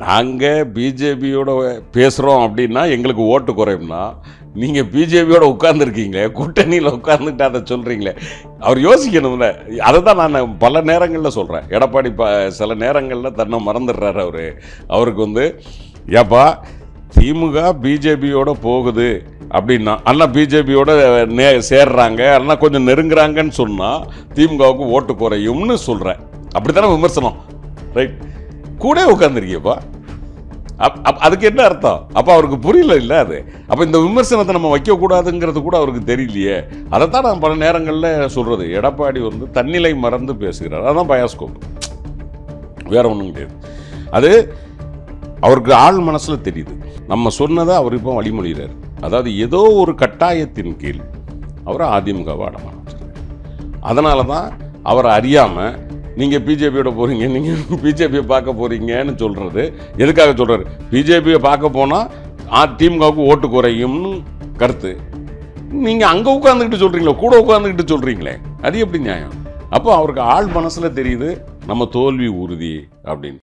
நாங்கள் பிஜேபியோட பேசுகிறோம் அப்படின்னா எங்களுக்கு ஓட்டு குறையும்னா, நீங்கள் பிஜேபியோட உட்காந்துருக்கீங்களே, கூட்டணியில் உட்காந்துட்டு அதை சொல்கிறீங்களே, அவர் யோசிக்கணும்ல. அதை தான் நான் பல நேரங்களில் சொல்கிறேன். எடப்பாடி சில நேரங்களில் தன்னை மறந்துடுறாரு அவருக்கு ஏப்பா திமுக பிஜேபியோட போகுது அப்படின்னா, அண்ணா பிஜேபியோட சேர்றாங்க, அண்ணா கொஞ்சம் நெருங்குறாங்கன்னு சொன்னால் திமுகவுக்கு ஓட்டு குறையும்னு சொல்கிறேன். அப்படி தானே விமர்சனம், ரைட்? கூட உட்காந்துருக்கியப்பா, அதுக்கு என்ன அர்த்தம்? அப்போ அவருக்கு புரியல இல்லை அது. அப்போ இந்த விமர்சனத்தை நம்ம வைக்கக்கூடாதுங்கிறது கூட அவருக்கு தெரியலையே. அதைத்தான் நான் பல நேரங்களில் சொல்கிறது. எடப்பாடி தன்னிலை மறந்து பேசுகிறார். அதுதான் பயாஸ்கோப், வேற ஒன்றும் கிடையாது. அது அவருக்கு ஆள் மனசில் தெரியுது. நம்ம சொன்னதை அவர் இப்போ வழிமொழிகிறார். அதாவது ஏதோ ஒரு கட்டாயத்தின் கீழ் அவரை அதிமுகவை அடமான வச்சிருக்காரு. அதனால தான் அவரை அறியாமல் நீங்கள் பிஜேபியோட போகிறீங்க, நீங்கள் பிஜேபியை பார்க்க போகிறீங்கன்னு சொல்கிறது எதுக்காக சொல்கிறாரு? பிஜேபியை பார்க்க போனால் திமுகவுக்கு ஓட்டு குறையும்னு கருத்து. நீங்கள் அங்கே உட்காந்துக்கிட்டு சொல்கிறீங்களே, கூட உட்காந்துக்கிட்டு சொல்கிறீங்களே, அது எப்படி நியாயம்? அப்போ அவருக்கு ஆள் மனசில் தெரியுது நம்ம தோல்வி உறுதி அப்படின்னு.